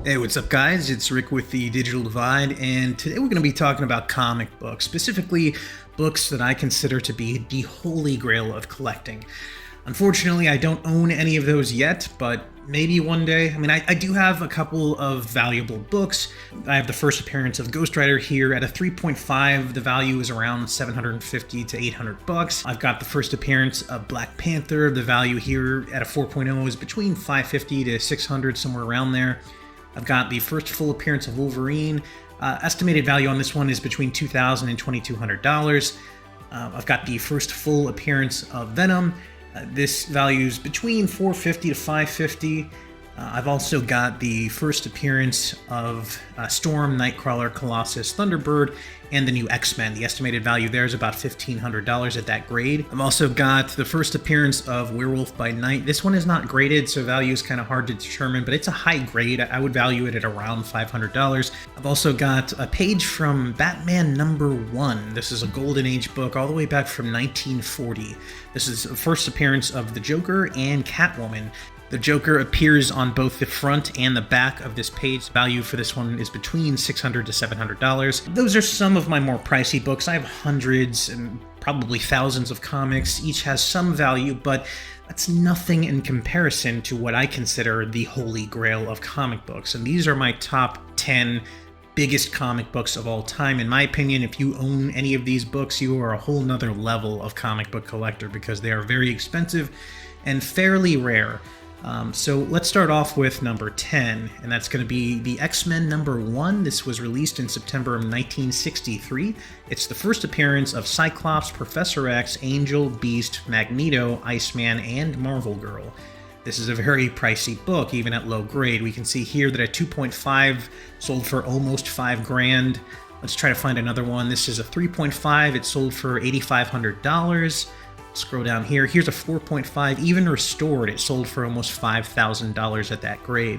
Hey, what's up, guys? It's Rick with the Digital Divide, and today we're going to be talking about comic books, specifically books that I consider to be the holy grail of collecting. Unfortunately, I don't own any of those yet, but maybe one day. I do have a couple of valuable books. I have the first appearance of Ghost Rider here at a 3.5. The value is around 750 to 800 bucks. I've got the first appearance of Black Panther. The value here at a 4.0 is between 550 to 600, somewhere around there. I've got the first full appearance of Wolverine. Estimated value on this one is between $2,000 and $2,200. I've got the first full appearance of Venom. This values between $450 to $550. I've also got the first appearance of Storm, Nightcrawler, Colossus, Thunderbird, and the new X-Men. The estimated value there is about $1,500 at that grade. I've also got the first appearance of Werewolf by Night. This one is not graded, so value is kind of hard to determine, but it's a high grade. I would value it at around $500. I've also got a page from Batman #1. This is a Golden Age book all the way back from 1940. This is the first appearance of the Joker and Catwoman. The Joker appears on both the front and the back of this page. Value for this one is between $600 to $700. Those are some of my more pricey books. I have hundreds and probably thousands of comics. Each has some value, but that's nothing in comparison to what I consider the holy grail of comic books. And these are my top 10 biggest comic books of all time. In my opinion, if you own any of these books, you are a whole nother level of comic book collector because they are very expensive and fairly rare. So let's start off with number 10, and that's going to be the X-Men #1. This was released in September of 1963. It's the first appearance of Cyclops, Professor X, Angel, Beast, Magneto, Iceman, and Marvel Girl. This is a very pricey book, even at low grade. We can see here that a 2.5 sold for almost $5,000. Let's try to find another one. This is a 3.5. It sold for $8,500. Scroll down here. Here's a 4.5, even restored. It sold for almost $5,000 at that grade.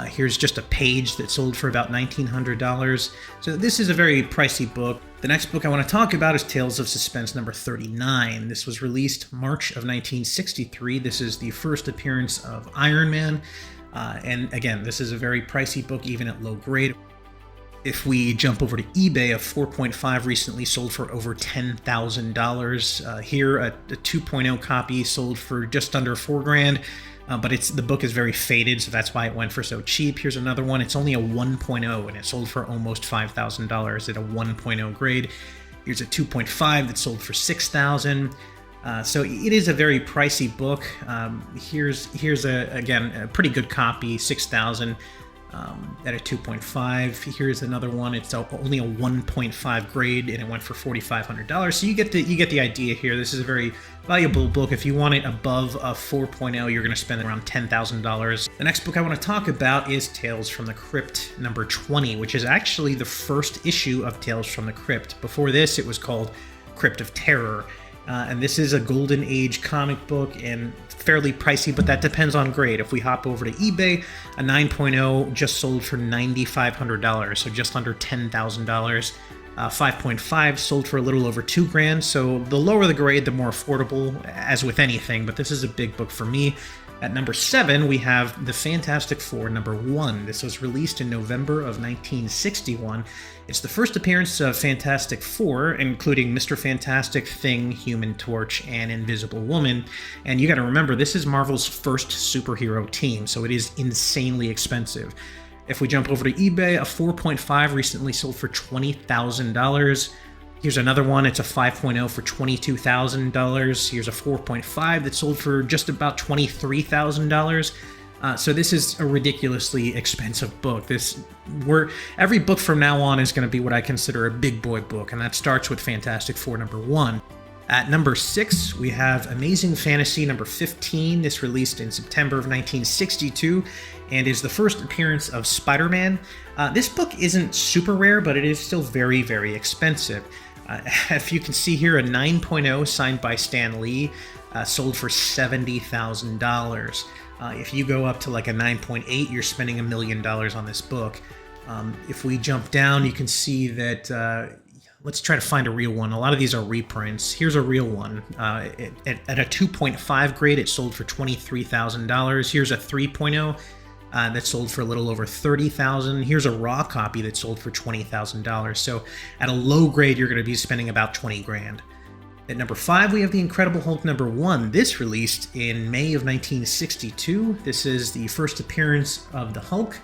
Here's just a page that sold for about $1,900. So this is a very pricey book. The next book I want to talk about is Tales of Suspense #39. This was released March of 1963. This is the first appearance of Iron Man. And again, this is a very pricey book, even at low grade. If we jump over to eBay, a 4.5 recently sold for over $10,000. Here, a 2.0 copy sold for just under $4,000, but the book is very faded, so that's why it went for so cheap. Here's another one. It's only a 1.0, and it sold for almost $5,000 at a 1.0 grade. Here's a 2.5 that sold for $6,000. So it is a very pricey book. Here's again, a pretty good copy, $6,000. At a 2.5. Here's another one. It's only a 1.5 grade, and it went for $4,500. So you get the idea here. This is a very valuable book. If you want it above a 4.0, you're going to spend around $10,000. The next book I want to talk about is Tales from the Crypt #20, which is actually the first issue of Tales from the Crypt. Before this, it was called Crypt of Terror. And this is a Golden Age comic book and fairly pricey, but that depends on grade. If we hop over to eBay, a 9.0 just sold for $9,500, so just under $10,000. 5.5 sold for a little over $2,000, so the lower the grade, the more affordable, as with anything, but this is a big book for me. At number 7, we have The Fantastic Four #1. This was released in November of 1961. It's the first appearance of Fantastic Four, including Mr. Fantastic, Thing, Human Torch, and Invisible Woman. And you gotta remember, this is Marvel's first superhero team, so it is insanely expensive. If we jump over to eBay, a 4.5 recently sold for $20,000. Here's another one. It's a 5.0 for $22,000. Here's a 4.5 that sold for just about $23,000. So this is a ridiculously expensive book. Every book from now on is going to be what I consider a big boy book, and that starts with Fantastic Four #1. At number 6, we have Amazing Fantasy #15. This released in September of 1962 and is the first appearance of Spider-Man. This book isn't super rare, but it is still very, very expensive. If you can see here, a 9.0 signed by Stan Lee sold for $70,000. If you go up to like a 9.8, you're spending $1 million on this book. If we jump down, you can see that Let's try to find a real one. A lot of these are reprints. Here's a real one. At a 2.5 grade, it sold for $23,000. Here's a 3.0. that sold for a little over $30,000. Here's a raw copy that sold for $20,000. So at a low grade, you're going to be spending about 20 grand. At number 5, we have The Incredible Hulk #1. This released in May of 1962. This is the first appearance of the Hulk,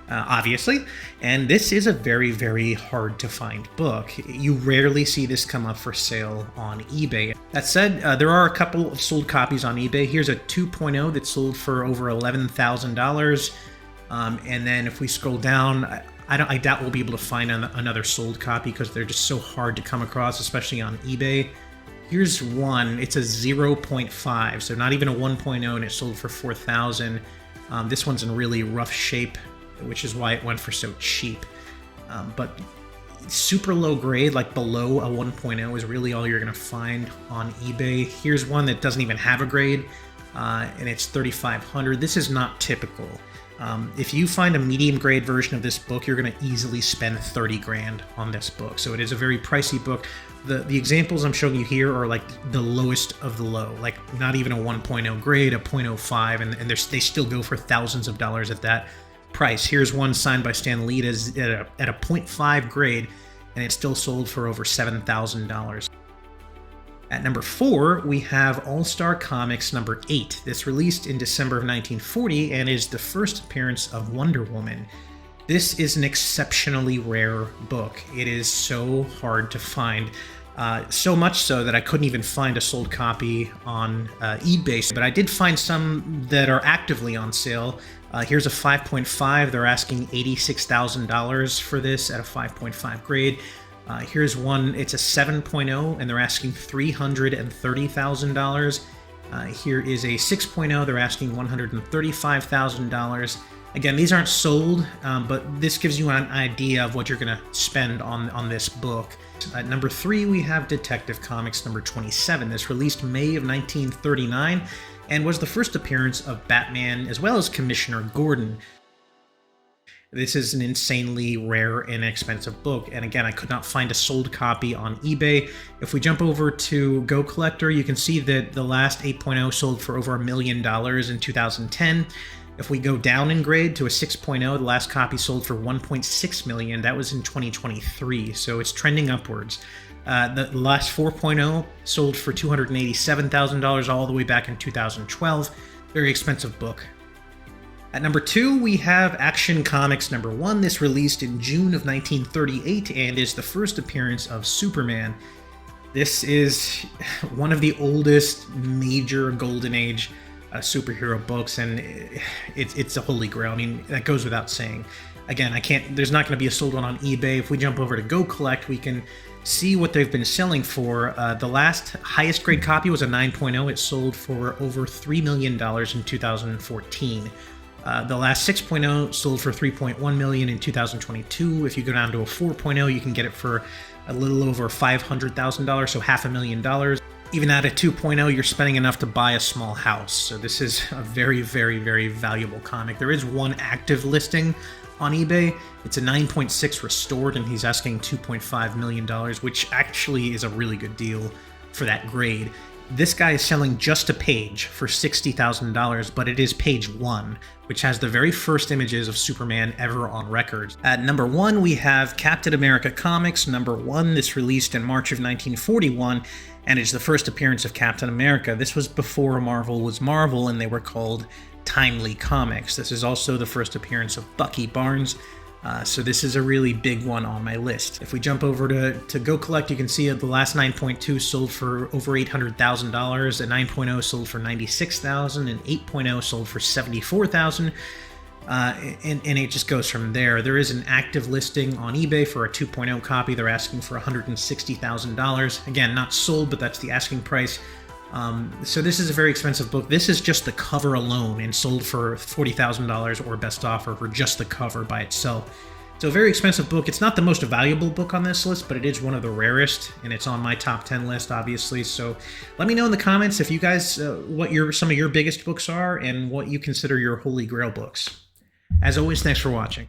obviously, and this is a very, very hard to find book. You rarely see this come up for sale on eBay. That said, there are a couple of sold copies on eBay. Here's a 2.0 that sold for over $11,000. And then if we scroll down, I doubt we'll be able to find another sold copy because they're just so hard to come across, especially on eBay. Here's one. It's a 0.5, so not even a 1.0, and it sold for $4,000. This one's in really rough shape, which is why it went for so cheap. But super low grade, like below a 1.0, is really all you're going to find on eBay. Here's one that doesn't even have a grade, and it's $3,500. This is not typical. If you find a medium grade version of this book, you're going to easily spend 30 grand on this book. So it is a very pricey book. The examples I'm showing you here are like the lowest of the low, like not even a 1.0 grade, a 0.05, and they still go for thousands of dollars at that price. Here's one signed by Stan Lee at a 0.5 grade, and it still sold for over $7,000. At number 4, we have All-Star Comics #8. This released in December of 1940 and is the first appearance of Wonder Woman. This is an exceptionally rare book. It is so hard to find. So much so that I couldn't even find a sold copy on eBay, but I did find some that are actively on sale. Here's a 5.5. They're asking $86,000 for this at a 5.5 grade. Here's one, it's a 7.0, and they're asking $330,000. Here is a 6.0, they're asking $135,000. Again, these aren't sold, but this gives you an idea of what you're going to spend on this book. At number 3, we have Detective Comics #27. This released May of 1939 and was the first appearance of Batman as well as Commissioner Gordon. This is an insanely rare and expensive book, and again, I could not find a sold copy on eBay. If we jump over to Go Collector, you can see that the last 8.0 sold for over $1 million in 2010. If we go down in grade to a 6.0, the last copy sold for $1.6 million. That was in 2023, so it's trending upwards. The last 4.0 sold for $287,000 all the way back in 2012. Very expensive book. At number 2, we have Action Comics #1. This released in June of 1938 and is the first appearance of Superman. This is one of the oldest major Golden Age superhero books, and it's a holy grail. I mean, that goes without saying. Again, there's not going to be a sold one on eBay. If we jump over to Go Collect, we can see what they've been selling for. The last highest grade copy was a 9.0. It sold for over $3 million in 2014. The last 6.0 sold for $3.1 million in 2022. If you go down to a 4.0, you can get it for a little over $500,000, so $500,000. Even at a 2.0, you're spending enough to buy a small house. So this is a very, very, very valuable comic. There is one active listing on eBay. It's a 9.6 restored, and he's asking $2.5 million, which actually is a really good deal for that grade. This guy is selling just a page for $60,000, but it is page 1, which has the very first images of Superman ever on record. At number 1, we have Captain America Comics #1. This released in March of 1941, and it's the first appearance of Captain America. This was before Marvel was Marvel, and they were called Timely Comics. This is also the first appearance of Bucky Barnes. So this is a really big one on my list. If we jump over to Go Collect, you can see that the last 9.2 sold for over $800,000, a 9.0 sold for $96,000, and 8.0 sold for $74,000. And it just goes from there. There is an active listing on eBay for a 2.0 copy. They're asking for $160,000. Again, not sold, but that's the asking price. So this is a very expensive book. This is just the cover alone and sold for $40,000 or best offer for just the cover by itself. So a very expensive book. It's not the most valuable book on this list, but it is one of the rarest, and it's on my top 10 list, obviously. So let me know in the comments if you guys, what some of your biggest books are and what you consider your Holy Grail books. As always, thanks for watching.